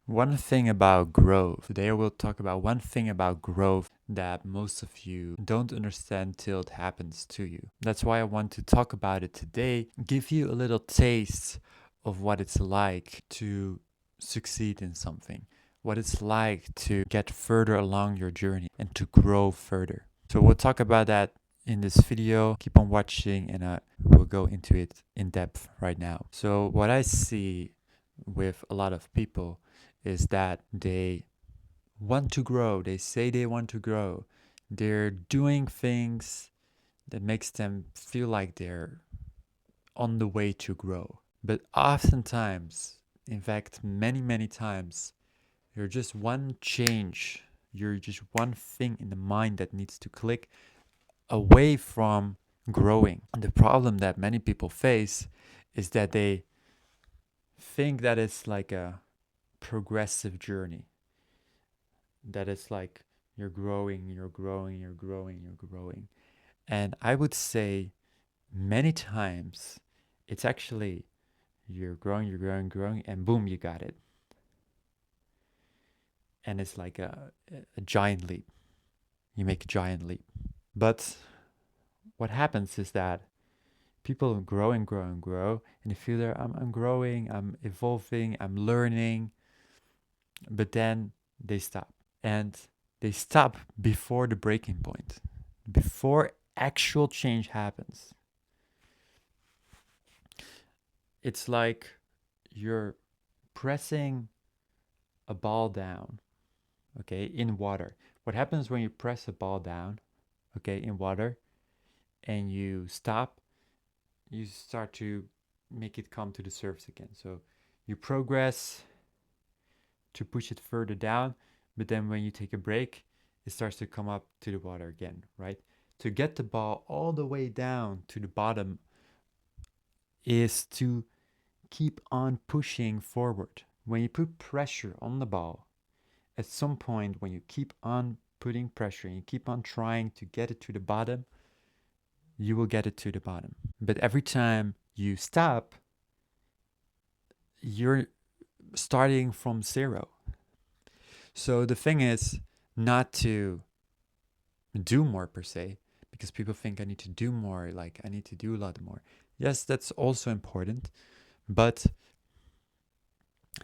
One thing about growth. Today I will talk about one thing about growth that most of you don't understand till it happens to you. That's why I want to talk about it today, give you a little taste of what it's like to succeed in something, what it's like to get further along your journey and to grow further. So we'll talk about that in this video. Keep on watching and I will go into it in depth right now. So what I see with a lot of people is that they want to grow. They say they want to grow. They're doing things that makes them feel like they're on the way to grow. But oftentimes, in fact, many times, you're just one change. You're just one thing in the mind that needs to click away from growing. And the problem that many people face is that they think that it's like a progressive journey. That it's like you're growing, you're growing, you're growing, you're growing. And I would say many times it's actually you're growing, you're growing, growing, and boom, you got it. And it's like a giant leap. You make a giant leap. But what happens is that people grow and grow and grow, and they feel that I'm growing, I'm evolving, I'm learning, but then they stop. And they stop before the breaking point, before actual change happens. It's like you're pressing a ball down, okay, in water. What happens when you press a ball down, okay, in water, and you stop, you start to make it come to the surface again. So you progress to push it further down, but then when you take a break, it starts to come up to the water again, right? To get the ball all the way down to the bottom is to keep on pushing forward. When you put pressure on the ball, at some point, when you keep on putting pressure and you keep on trying to get it to the bottom, you will get it to the bottom. But every time you stop, you're starting from zero. So the thing is not to do more per se, because people think I need to do more, like I need to do a lot more. Yes, that's also important, but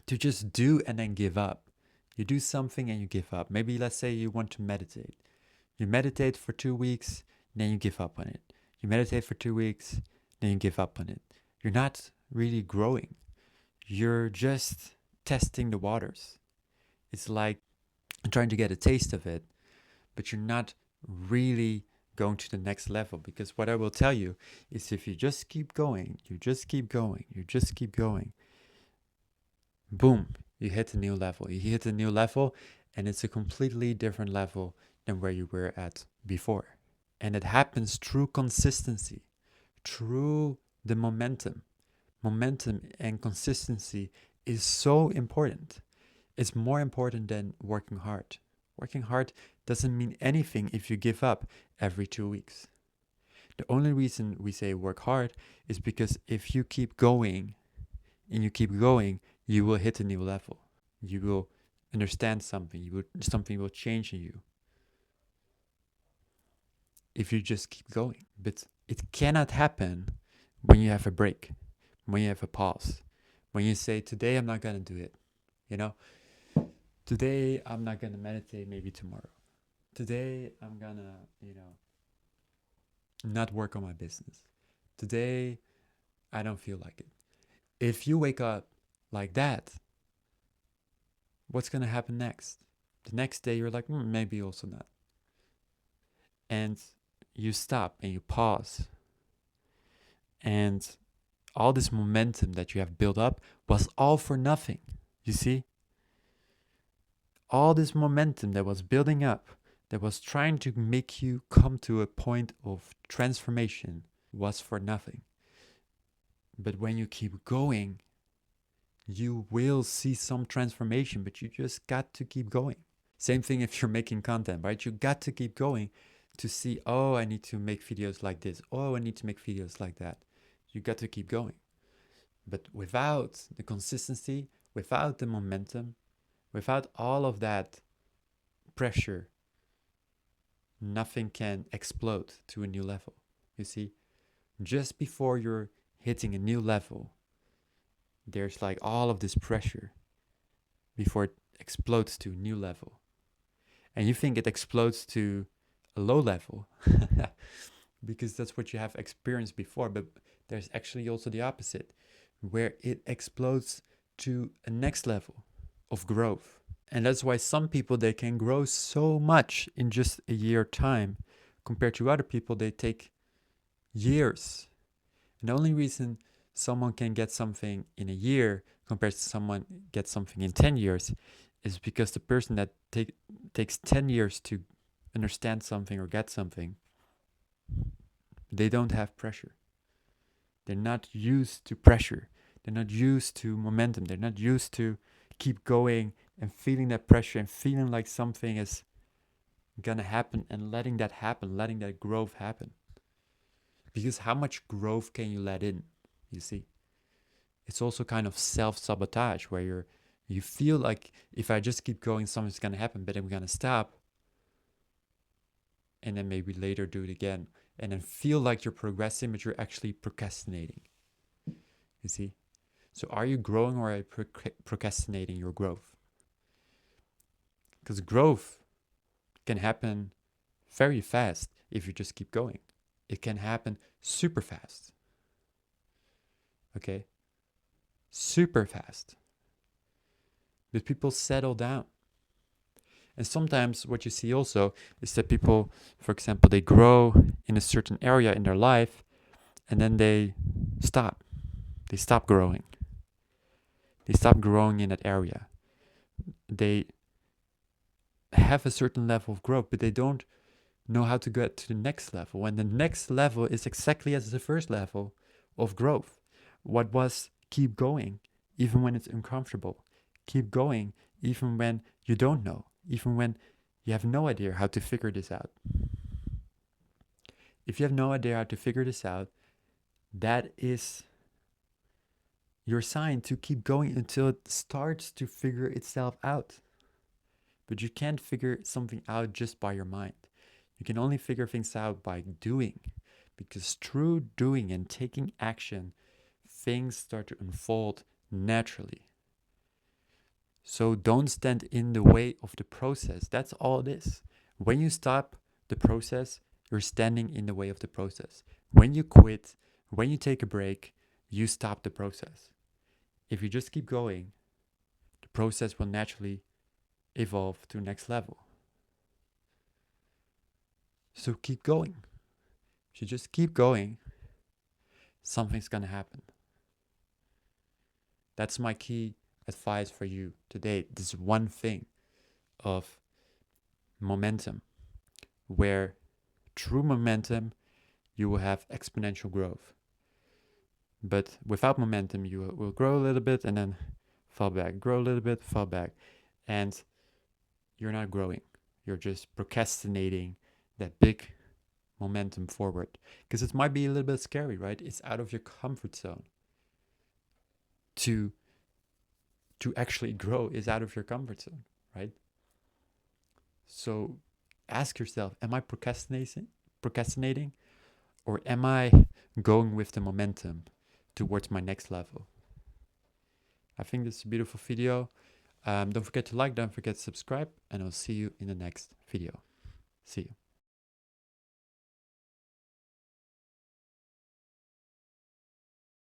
to just do and then give up. You do something and you give up. Maybe let's say you want to meditate. You meditate for 2 weeks, then you give up on it. You meditate for 2 weeks, then you give up on it. You're not really growing. You're just testing the waters. It's like trying to get a taste of it, but you're not really going to the next level, because what I will tell you is if you just keep going, you just keep going, you just keep going, boom, you hit a new level. You hit a new level and it's a completely different level than where you were at before. And it happens through consistency, through the momentum. Momentum and consistency is so important. It's more important than working hard. Working hard doesn't mean anything if you give up every 2 weeks. The only reason we say work hard is because if you keep going and you keep going, you will hit a new level. You will understand something. Something will change in you if you just keep going. But it cannot happen when you have a break, when you have a pause, when you say, today I'm not going to do it. You know, today I'm not going to meditate, maybe tomorrow. Today I'm going to, not work on my business. Today I don't feel like it. If you wake up like that, what's going to happen next? The next day you're like, maybe also not. And you stop and you pause. And all this momentum that you have built up was all for nothing. You see? All this momentum that was building up, that was trying to make you come to a point of transformation, was for nothing. But when you keep going, you will see some transformation, but you just got to keep going. Same thing if you're making content, right? You got to keep going to see, oh, I need to make videos like this. Oh, I need to make videos like that. You got to keep going. But without the consistency, without the momentum, Without all of that pressure, nothing can explode to a new level. You see, just before you're hitting a new level, there's like all of this pressure before it explodes to a new level. And you think it explodes to a low level because that's what you have experienced before, but there's actually also the opposite, where it explodes to a next level of growth. And that's why some people, they can grow so much in just a year time, compared to other people, they take years. And the only reason someone can get something in a year compared to someone gets something in 10 years is because the person that takes 10 years to understand something or get something, they don't have pressure. They're not used to pressure. They're not used to momentum. They're not used to keep going and feeling that pressure and feeling like something is gonna happen and letting that happen, letting that growth happen. Because how much growth can you let in? You see, it's also kind of self-sabotage where you feel like if I just keep going, something's gonna happen, but I'm gonna stop and then maybe later do it again, and then feel like you're progressing, but you're actually procrastinating. You see? So are you growing or are you procrastinating your growth? Because growth can happen very fast if you just keep going. It can happen super fast. Okay? Super fast. But people settle down. And sometimes what you see also is that people, for example, they grow in a certain area in their life and then they stop. They stop growing. They stop growing in that area. They have a certain level of growth, but they don't know how to get to the next level. When the next level is exactly as the first level of growth. What was keep going, even when it's uncomfortable. Keep going, even when you don't know. Even when you have no idea how to figure this out. If you have no idea how to figure this out, that is your sign to keep going until it starts to figure itself out. But you can't figure something out just by your mind. You can only figure things out by doing. Because through doing and taking action, things start to unfold naturally. So don't stand in the way of the process. That's all it is. When you stop the process, you're standing in the way of the process. When you quit, when you take a break, you stop the process. If you just keep going, the process will naturally evolve to the next level. So keep going. If you just keep going, something's gonna happen. That's my key advice for you today. This one thing of momentum, where through momentum you will have exponential growth. But without momentum, you will grow a little bit and then fall back, grow a little bit, fall back. And you're not growing. You're just procrastinating that big momentum forward. Because it might be a little bit scary, right? It's out of your comfort zone. To actually grow is out of your comfort zone, right? So ask yourself, am I procrastinating? Or am I going with the momentum towards my next level? I think this is a beautiful video. Don't forget to like, don't forget to subscribe, and I'll see you in the next video. See you.